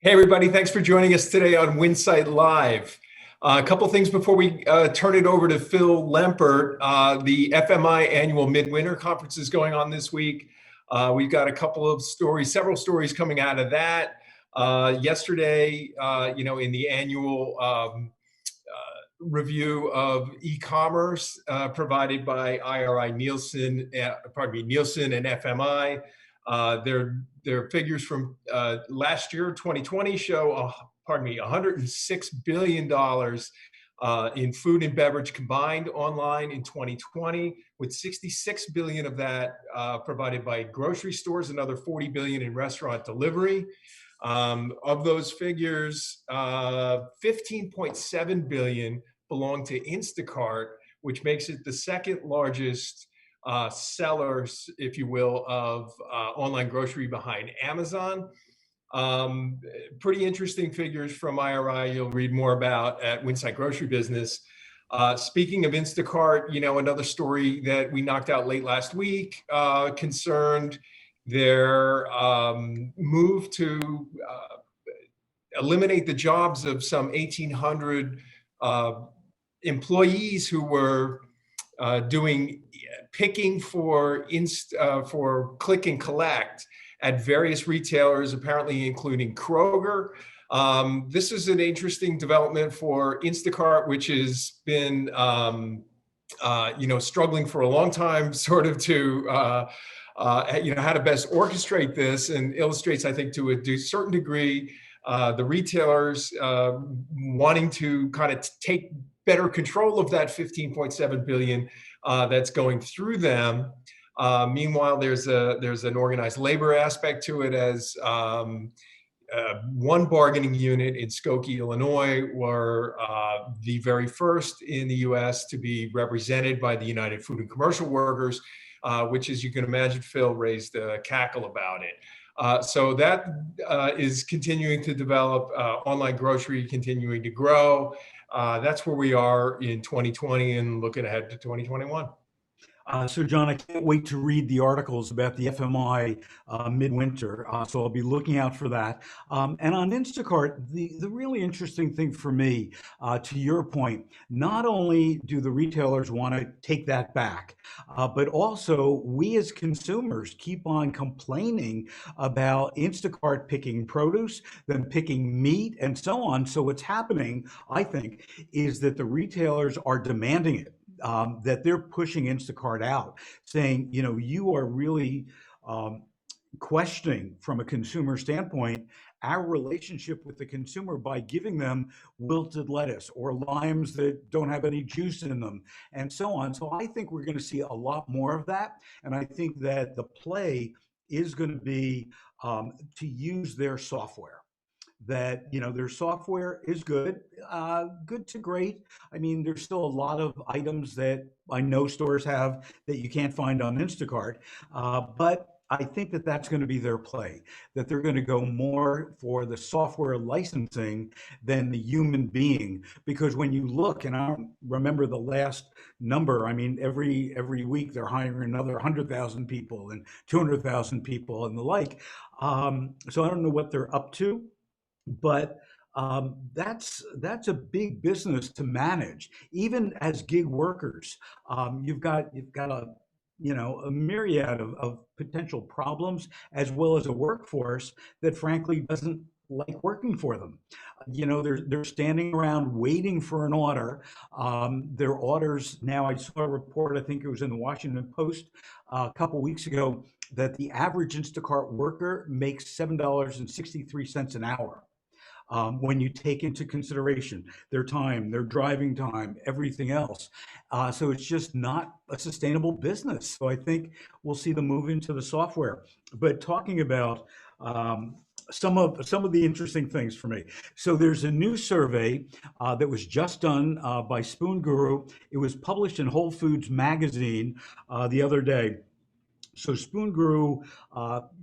Hey, everybody. Thanks for joining us today on Winsight Live. A couple things before we turn it over to Phil Lempert. The FMI annual midwinter conference is going on this week. We've got a couple of stories, several stories coming out of that. Yesterday, in the annual review of e-commerce provided by IRI Nielsen, Nielsen and FMI. Their figures from last year, 2020, show, $106 billion in food and beverage combined online in 2020, with 66 billion of that provided by grocery stores, another 40 billion in restaurant delivery. Of those figures, 15.7 billion belong to Instacart, which makes it the second largest sellers, if you will, of online grocery behind Amazon. Pretty interesting figures from IRI you'll read more about at Winsight Grocery Business. Speaking of Instacart, another story that we knocked out late last week concerned their move to eliminate the jobs of some 1,800 employees who were doing picking for click and collect at various retailers, apparently including Kroger. This is an interesting development for Instacart, which has been struggling for a long time, sort of to how to best orchestrate this, and illustrates, I think, to a certain degree, the retailers wanting to kind of take better control of that 15.7 billion that's going through them. Meanwhile, there's an organized labor aspect to it, as one bargaining unit in Skokie, Illinois, were the very first in the U.S. to be represented by the United Food and Commercial Workers, which, as you can imagine, Phil, raised a cackle about it. So that is continuing to develop, online grocery continuing to grow. That's where we are in 2020 and looking ahead to 2021. So, John, I can't wait to read the articles about the FMI midwinter. So I'll be looking out for that. And on Instacart, the really interesting thing for me, to your point, not only do the retailers want to take that back, but also we as consumers keep on complaining about Instacart picking produce, then picking meat, and so on. So what's happening, I think, is that the retailers are demanding it. That they're pushing Instacart out, saying, you are really questioning from a consumer standpoint our relationship with the consumer by giving them wilted lettuce or limes that don't have any juice in them, and so on. So I think we're going to see a lot more of that. And I think that the play is going to be to use their software. That their software is good, good to great. I mean, there's still a lot of items that I know stores have that you can't find on Instacart, but I think that that's going to be their play, that they're going to go more for the software licensing than the human being. Because when you look, and I don't remember the last number, I mean, every week they're hiring another 100,000 people and 200,000 people and the like. So I don't know what they're up to, but that's a big business to manage, even as gig workers. You've got a myriad of potential problems, as well as a workforce that frankly doesn't like working for them. They're standing around waiting for an order. Their orders now, I saw a report, I think it was in the Washington Post a couple weeks ago, that the average Instacart worker makes $7.63 an hour. When you take into consideration their time, their driving time, everything else. So it's just not a sustainable business. So I think we'll see the move into the software. But talking about some of the interesting things for me. So there's a new survey that was just done by Spoon Guru. It was published in Whole Foods magazine the other day. So Spoon Guru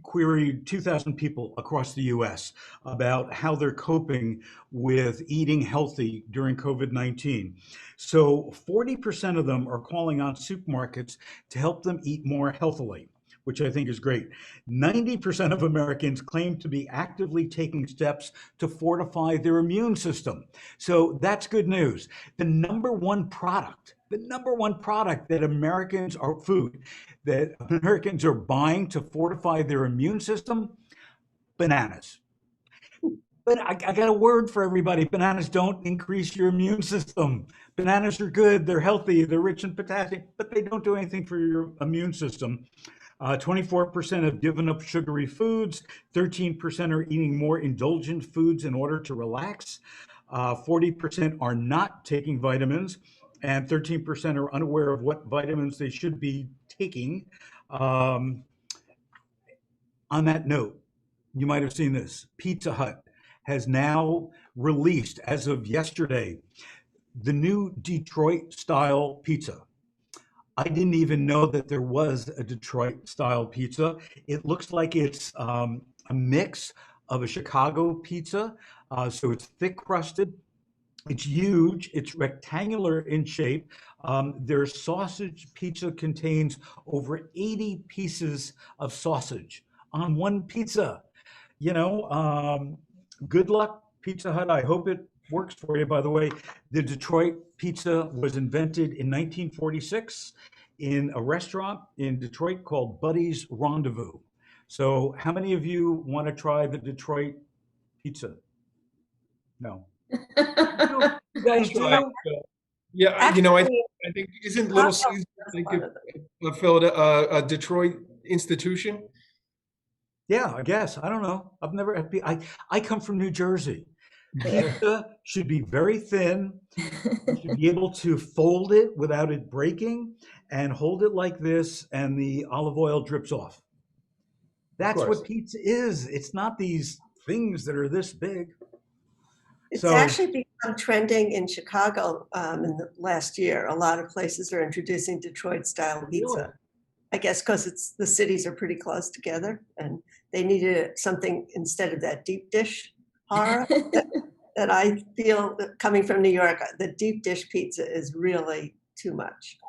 queried 2,000 people across the US about how they're coping with eating healthy during COVID-19. So 40% of them are calling on supermarkets to help them eat more healthily. which I think is great. 90% of Americans claim to be actively taking steps to fortify their immune system. So that's good news. The number one product that Americans are buying to fortify their immune system, bananas. But I got a word for everybody. Bananas don't increase your immune system. Bananas are good. They're healthy. They're rich in potassium, but they don't do anything for your immune system. 24% have given up sugary foods. 13% are eating more indulgent foods in order to relax. 40% are not taking vitamins, and 13% are unaware of what vitamins they should be taking. On that note, you might have seen this. Pizza Hut has now released, as of yesterday, the new Detroit style pizza. I didn't even know that there was a Detroit style pizza. It looks like it's a mix of a Chicago pizza. So it's thick crusted, it's huge, it's rectangular in shape. Their sausage pizza contains over 80 pieces of sausage on one pizza. Good luck, Pizza Hut. I hope it works for you. By the way, the Detroit pizza was invented in 1946 in a restaurant in Detroit called Buddy's Rendezvous. So how many of you want to try the Detroit pizza? No. You guys do? Yeah, Actually, I think isn't Little Caesars like a Detroit institution? Yeah, I guess. I don't know. I've never had I come from New Jersey. Pizza should be very thin. You should be able to fold it without it breaking and hold it like this, and the olive oil drips off. That's what pizza is. It's not these things that are this big. It's actually become trending in Chicago in the last year. A lot of places are introducing Detroit style pizza. Really? I guess because the cities are pretty close together and they needed something instead of that deep dish horror that I feel coming from New York. The deep dish pizza is really too much.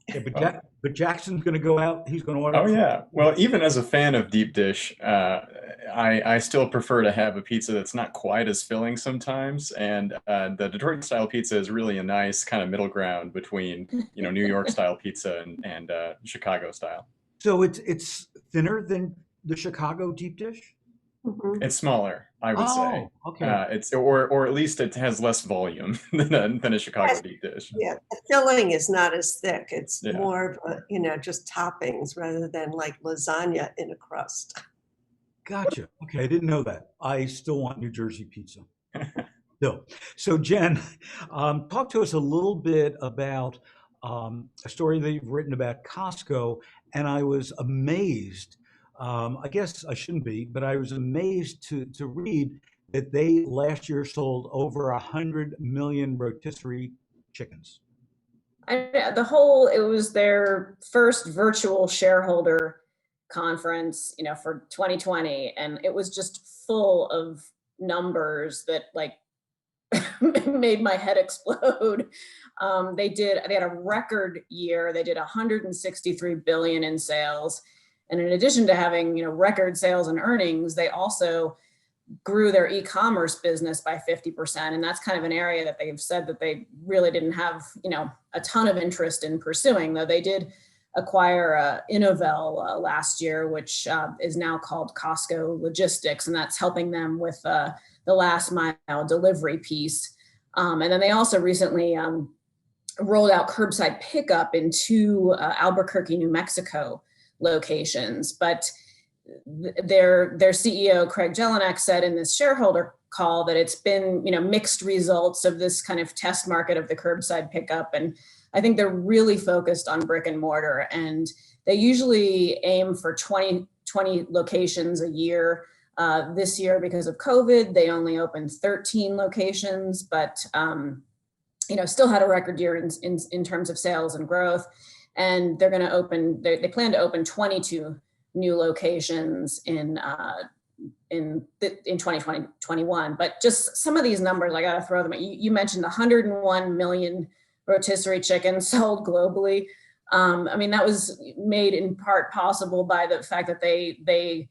Yeah, but Jackson's going to go out. He's going to order. Oh yeah. Well, even as a fan of deep dish, I still prefer to have a pizza that's not quite as filling sometimes. And the Detroit style pizza is really a nice kind of middle ground between New York style pizza and Chicago style. So it's thinner than the Chicago deep dish? Mm-hmm. It's smaller, I would say. Okay. It's or at least it has less volume than a Chicago deep dish. Yeah, the filling is not as thick. It's more of just toppings rather than like lasagna in a crust. Gotcha. Okay, I didn't know that. I still want New Jersey pizza. No. So Jen, talk to us a little bit about a story that you've written about Costco, and I was amazed. I guess I shouldn't be, but I was amazed to read that they last year sold over 100 million rotisserie chickens. It was their first virtual shareholder conference, for 2020, and it was just full of numbers that made my head explode. They had a record year. They did 163 billion in sales. And in addition to having, record sales and earnings, they also grew their e-commerce business by 50%. And that's kind of an area that they've said that they really didn't have, a ton of interest in pursuing, though they did acquire Innovel last year, which is now called Costco Logistics. And that's helping them with the last mile delivery piece. And then they also recently rolled out curbside pickup in 2 Albuquerque, New Mexico locations. But their CEO, Craig Jelinek, said in this shareholder call that it's been, mixed results of this kind of test market of the curbside pickup. And I think they're really focused on brick and mortar, and they usually aim for 20 locations a year. This year, because of COVID, they only opened 13 locations, but still had a record year in terms of sales and growth. And they're going to open. They plan to open 22 new locations in 2021. But just some of these numbers, I got to throw them at you. You mentioned 101 million rotisserie chickens sold globally. I mean, that was made in part possible by the fact that they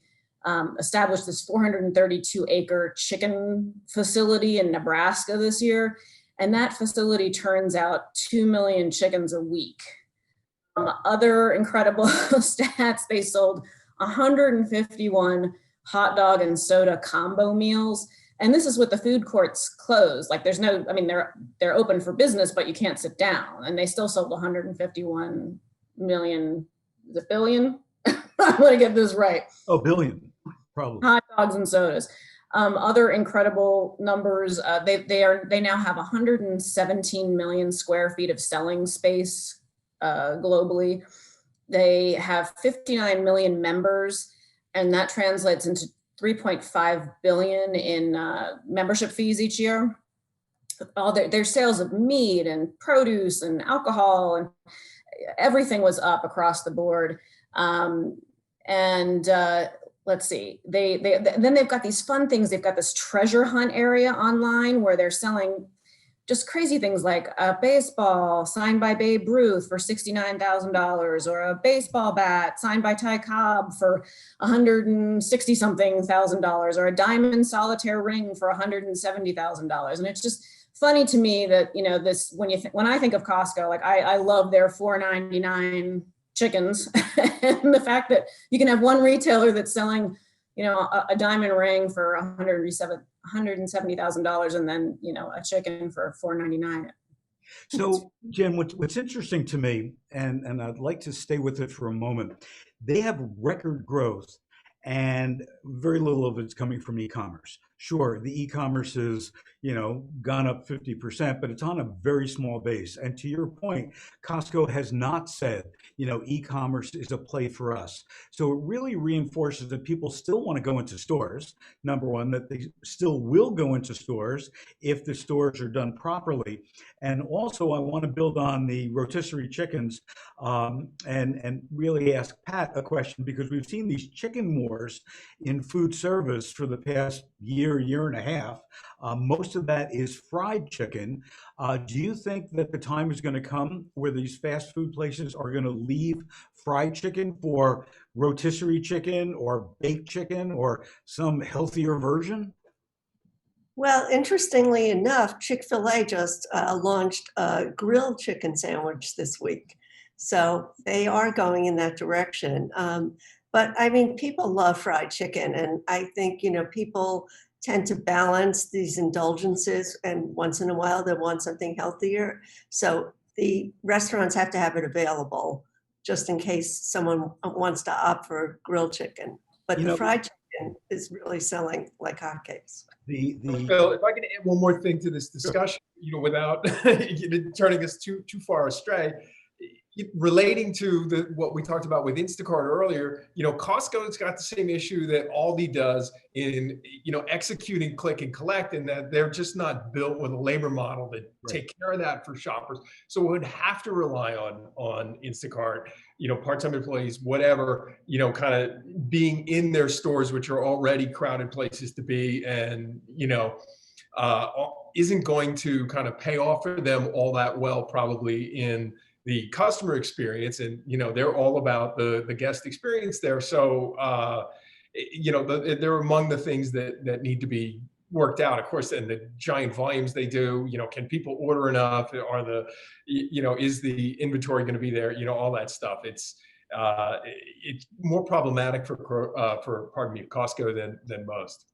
established this 432-acre chicken facility in Nebraska this year. And that facility turns out 2 million chickens a week. Other incredible stats, they sold 151 hot dog and soda combo meals. And this is with the food courts closed. Like there's no, I mean, they're open for business, but you can't sit down. And they still sold 151 million, is it billion? I want to get this right. Oh, billion, probably. Hot dogs and sodas. Other incredible numbers, they now have 117 million square feet of selling space globally. They have 59 million members, and that translates into 3.5 billion in membership fees each year. All their sales of meat and produce and alcohol and everything was up across the board. Let's see, then they've got these fun things. They've got this treasure hunt area online where they're selling just crazy things like a baseball signed by Babe Ruth for $69,000, or a baseball bat signed by Ty Cobb for $160-something thousand, or a diamond solitaire ring for $170,000. And it's just funny to me that, you know, this, when I think of Costco, like I love their $4.99 chickens and the fact that you can have one retailer that's selling, you know, a diamond ring for $170,000 and then, you know, a chicken for $4.99. So, Jen, what's interesting to me, and I'd like to stay with it for a moment, they have record growth and very little of it's coming from e-commerce. Sure, the e-commerce is, you know, gone up 50%, but it's on a very small base. And to your point, Costco has not said, you know, e-commerce is a play for us. So it really reinforces that people still want to go into stores. Number one, that they still will go into stores if the stores are done properly. And also, I want to build on the rotisserie chickens and really ask Pat a question, because we've seen these chicken wars in food service for the past year and a half. Most of that is fried chicken. Do you think that the time is going to come where these fast food places are going to leave fried chicken for rotisserie chicken or baked chicken or some healthier version? Well, interestingly enough, Chick-fil-A just launched a grilled chicken sandwich this week. So they are going in that direction. But I mean, people love fried chicken. And I think, you know, people tend to balance these indulgences, and once in a while they want something healthier. So the restaurants have to have it available just in case someone wants to opt for grilled chicken. But the fried chicken is really selling like hotcakes. Phil, if I can add one more thing to this discussion, you know, without turning us too far astray, relating to what we talked about with Instacart earlier, you know, Costco's got the same issue that Aldi does in, you know, executing click and collect, and that they're just not built with a labor model that take care of that for shoppers. So we would have to rely on Instacart, you know, part-time employees, whatever, you know, kind of being in their stores, which are already crowded places to be, and, you know, isn't going to kind of pay off for them all that well, probably in the customer experience. And, you know, they're all about the guest experience there. So, you know, they're among the things that need to be worked out, of course, and the giant volumes they do, you know, can people order enough? Are you know, is the inventory going to be there? You know, all that stuff. It's more problematic for pardon me, Costco than most.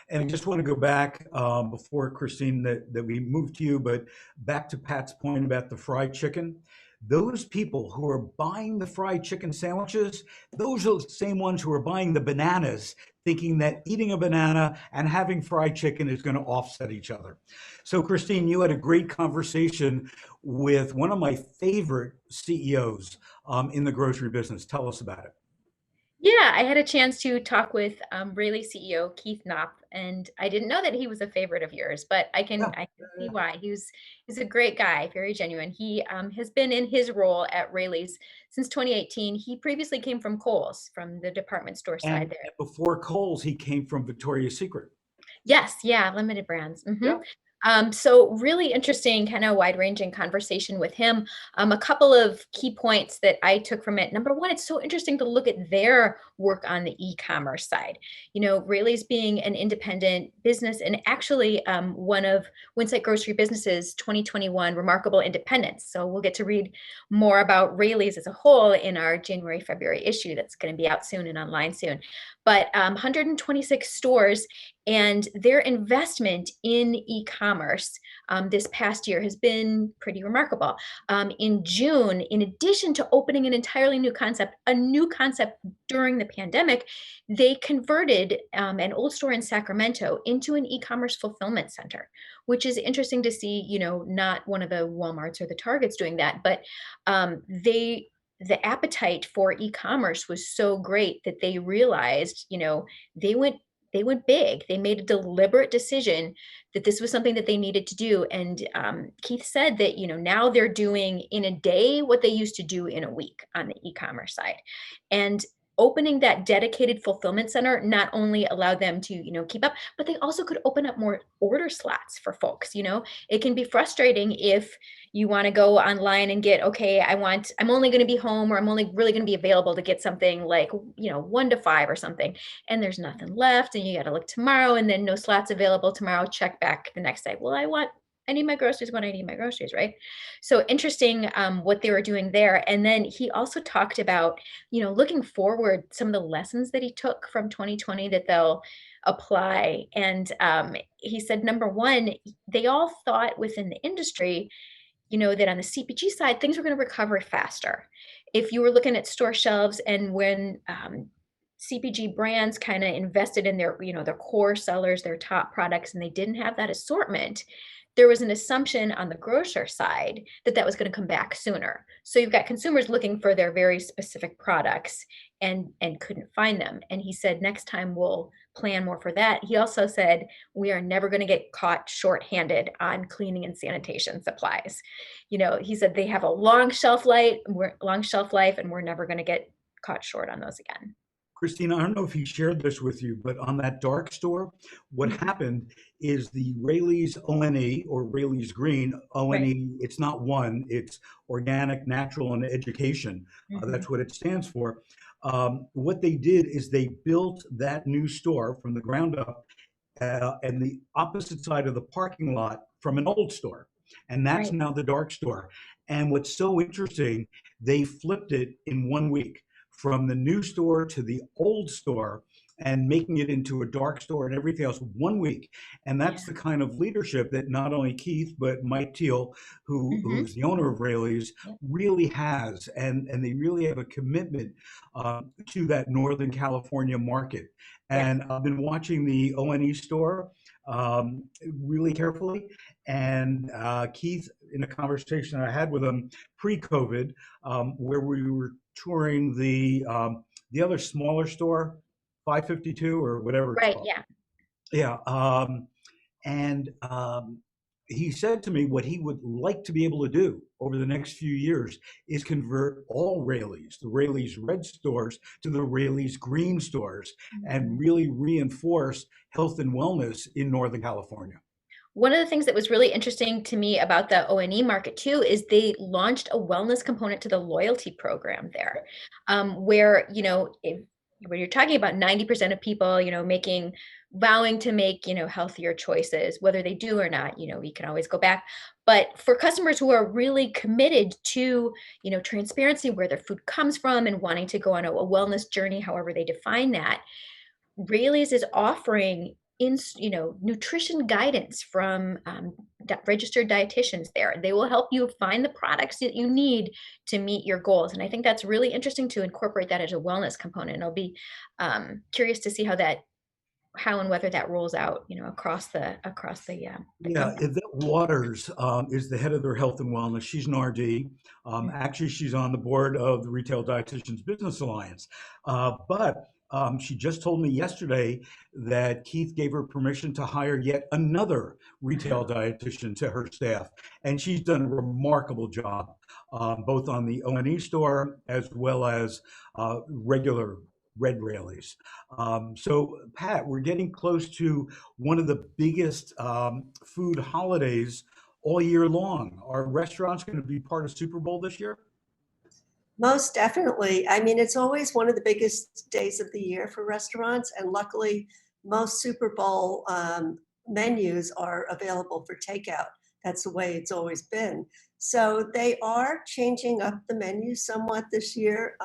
And I just want to go back before, Christine, that we move to you, but back to Pat's point about the fried chicken. Those people who are buying the fried chicken sandwiches, those are the same ones who are buying the bananas, thinking that eating a banana and having fried chicken is going to offset each other. So, Christine, you had a great conversation with one of my favorite CEOs in the grocery business. Tell us about it. Yeah, I had a chance to talk with Raley CEO Keith Knopf, and I didn't know that he was a favorite of yours, but I can see why. He's a great guy, very genuine. He has been in his role at Raley's since 2018. He previously came from Kohl's, from the department store side there. Before Kohl's, he came from Victoria's Secret. Yes, yeah, limited brands. Yeah. So really interesting, kind of wide-ranging conversation with him. A couple of key points that I took from it. Number one, it's so interesting to look at their work on the e-commerce side. Raley's being an independent business and actually one of Winsight Grocery Business's 2021 Remarkable Independents. So we'll get to read more about Raley's as a whole in our January, February issue that's going to be out soon and online soon. But 126 stores, and their investment in e-commerce this past year has been pretty remarkable. In June, in addition to opening an entirely new concept, a new concept during the pandemic, they converted an old store in Sacramento into an e-commerce fulfillment center, which is interesting to see, not one of the Walmarts or the Targets doing that, but the appetite for e-commerce was so great that they realized, they went big. They made a deliberate decision that this was something that they needed to do. And Keith said that, now they're doing in a day what they used to do in a week on the e-commerce side. And opening that dedicated fulfillment center not only allowed them to, keep up, but they also could open up more order slots for folks. It can be frustrating if you want to go online and get, okay, I'm only going to be home, or I'm only really going to be available to get something like, 1 to 5 or something, and there's nothing left, and you got to look tomorrow, and then no slots available tomorrow, check back the next day. Well, I need my groceries when I need my groceries, right? So interesting what they were doing there. And then he also talked about, looking forward, some of the lessons that he took from 2020 that they'll apply. And he said, number one, they all thought within the industry, that on the CPG side, things were going to recover faster. If you were looking at store shelves, and when CPG brands kind of invested in their, their core sellers, their top products, and they didn't have that assortment, there was an assumption on the grocer side that was going to come back sooner. So you've got consumers looking for their very specific products and couldn't find them. And he said, next time we'll plan more for that. He also said, we are never going to get caught shorthanded on cleaning and sanitation supplies. He said they have a long shelf life, and we're never going to get caught short on those again. Christina, I don't know if he shared this with you, but on that dark store, what happened is the Raley's ONE, or Raley's Green ONE, right. It's not one, it's Organic, Natural, and Education. That's what it stands for. What they did is they built that new store from the ground up and the opposite side of the parking lot from an old store. And that's now the dark store. And what's so interesting, they flipped it in 1 week, from the new store to the old store, and making it into a dark store and everything else 1 week. And that's the kind of leadership that not only Keith, but Mike Teal, who's the owner of Raley's, really has. And they really have a commitment to that Northern California market. And I've been watching the ONE store really carefully. And Keith, in a conversation I had with him pre-COVID, where we were touring the other smaller store, 552 or whatever it's called. And he said to me what he would like to be able to do over the next few years is convert all Raley's, the Raley's red stores, to the Raley's green stores, and really reinforce health and wellness in Northern California. One of the things that was really interesting to me about the ONE market too is they launched a wellness component to the loyalty program there, where, when you're talking about 90% of people, vowing to make, healthier choices, whether they do or not, we can always go back. But for customers who are really committed to, transparency, where their food comes from, and wanting to go on a wellness journey, however they define that, Raley's is offering nutrition guidance from registered dietitians there. They will help you find the products that you need to meet your goals. And I think that's really interesting to incorporate that as a wellness component. I'll be curious to see how and whether that rolls out, across the Yvette Waters is the head of their health and wellness. She's an RD. Actually, she's on the board of the Retail Dietitians Business Alliance. But she just told me yesterday that Keith gave her permission to hire yet another retail dietitian to her staff. And she's done a remarkable job, both on the ONE store as well as regular red Raleys. So Pat, we're getting close to one of the biggest food holidays all year long. Are restaurants going to be part of Super Bowl this year? Most definitely. I mean, it's always one of the biggest days of the year for restaurants, and luckily, most Super Bowl menus are available for takeout. That's the way it's always been. So they are changing up the menu somewhat this year.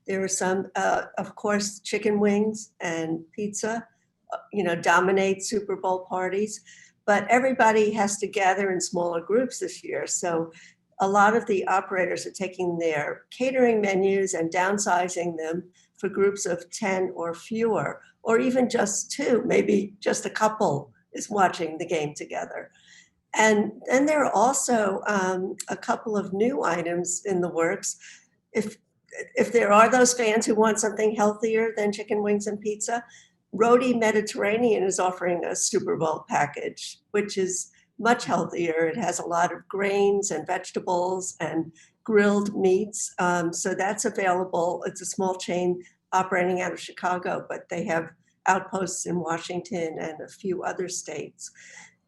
There are some, of course, chicken wings and pizza, dominate Super Bowl parties, but everybody has to gather in smaller groups this year. So a lot of the operators are taking their catering menus and downsizing them for groups of 10 or fewer, or even just two, maybe just a couple is watching the game together. And then there are also a couple of new items in the works. If there are those fans who want something healthier than chicken wings and pizza, Roti Mediterranean is offering a Super Bowl package, which is much healthier. It has a lot of grains and vegetables and grilled meats. So that's available. It's a small chain operating out of Chicago, but they have outposts in Washington and a few other states.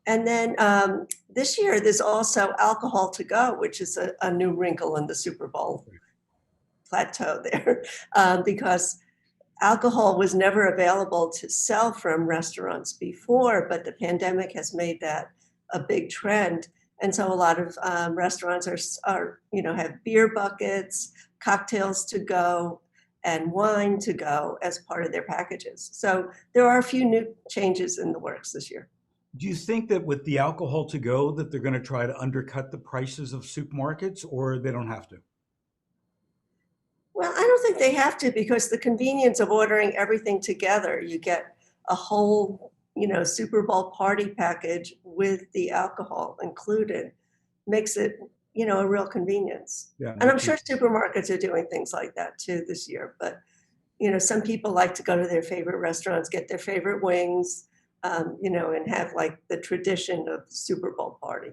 And then this year, there's also alcohol to go, which is a new wrinkle in the Super Bowl plateau there, because alcohol was never available to sell from restaurants before, but the pandemic has made that a big trend. And so a lot of restaurants are have beer buckets, cocktails to go, and wine to go as part of their packages. So there are a few new changes in the works this year. Do you think that with the alcohol to go that they're going to try to undercut the prices of supermarkets, or they don't have to? Well, I don't think they have to, because the convenience of ordering everything together, you get a whole, Super Bowl party package with the alcohol included, makes it, a real convenience. Yeah, and I'm sure supermarkets are doing things like that too this year. But, some people like to go to their favorite restaurants, get their favorite wings, and have like the tradition of the Super Bowl party.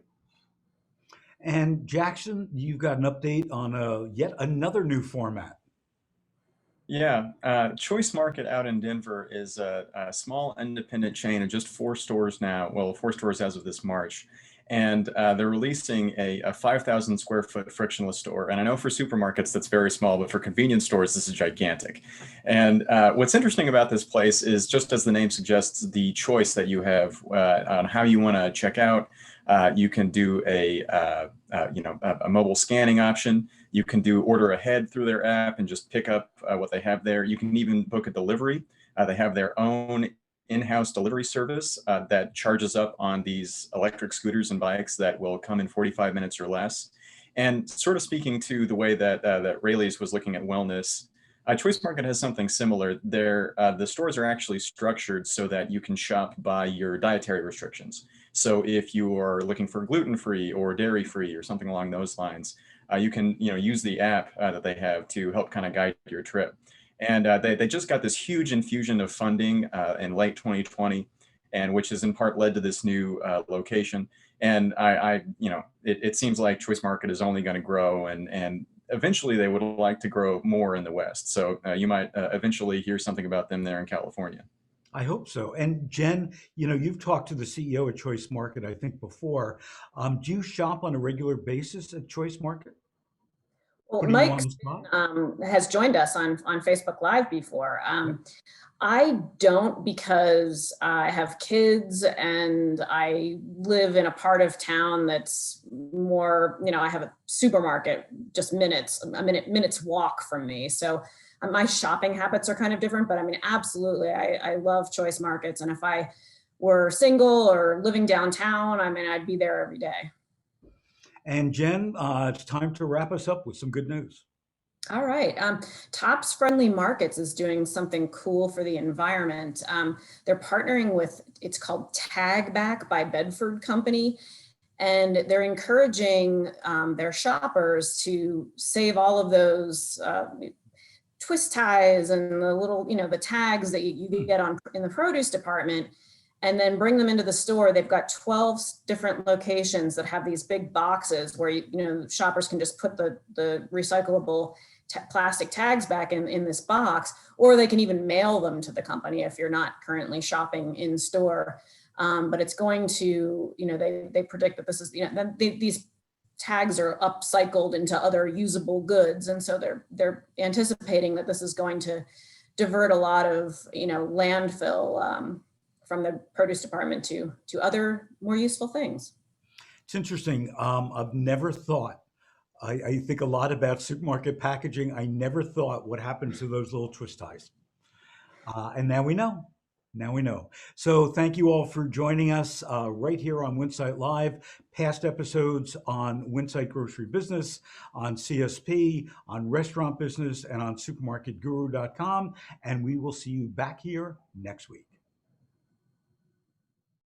And Jackson, you've got an update on yet another new format. Yeah, Choice Market out in Denver is a small independent chain of just 4 stores now. Well, 4 stores as of this March. And they're releasing a 5,000 square foot frictionless store. And I know for supermarkets that's very small, but for convenience stores, this is gigantic. And what's interesting about this place is, just as the name suggests, the choice that you have on how you want to check out. You can do a mobile scanning option. You can do order ahead through their app and just pick up what they have there. You can even book a delivery. They have their own in-house delivery service that charges up on these electric scooters and bikes that will come in 45 minutes or less. And sort of speaking to the way that Raley's was looking at wellness, Choice Market has something similar. The stores are actually structured so that you can shop by your dietary restrictions. So if you are looking for gluten-free or dairy-free or something along those lines, you can use the app that they have to help kind of guide your trip. And they just got this huge infusion of funding in late 2020, and which has in part led to this new location. And it seems like Choice Market is only going to grow, and eventually they would like to grow more in the West. So you might eventually hear something about them there in California. I hope so. And Jen, you've talked to the CEO at Choice Market, I think, before. Do you shop on a regular basis at Choice Market? Well, Mike has joined us on Facebook Live before. I don't, because I have kids and I live in a part of town that's more, I have a supermarket just minutes walk from me. So my shopping habits are kind of different, but I mean, absolutely. I love Choice Markets. And if I were single or living downtown, I'd be there every day. And Jen, it's time to wrap us up with some good news. All right. Tops Friendly Markets is doing something cool for the environment. They're partnering with, it's called Tag Back by Bedford Company. And they're encouraging their shoppers to save all of those twist ties and the little, the tags that you get in the produce department, and then bring them into the store. They've got 12 different locations that have these big boxes where shoppers can just put the recyclable plastic tags back in this box, or they can even mail them to the company if you're not currently shopping in store. But it's going to, they predict that this is, these tags are upcycled into other usable goods, and so they're anticipating that this is going to divert a lot of landfill from the produce department to other more useful things. It's interesting. I've never thought, I think a lot about supermarket packaging. I never thought what happened to those little twist ties. And now we know. Now we know. So thank you all for joining us right here on Winsight Live. Past episodes on Winsight Grocery Business, on CSP, on Restaurant Business, and on supermarketguru.com. And we will see you back here next week.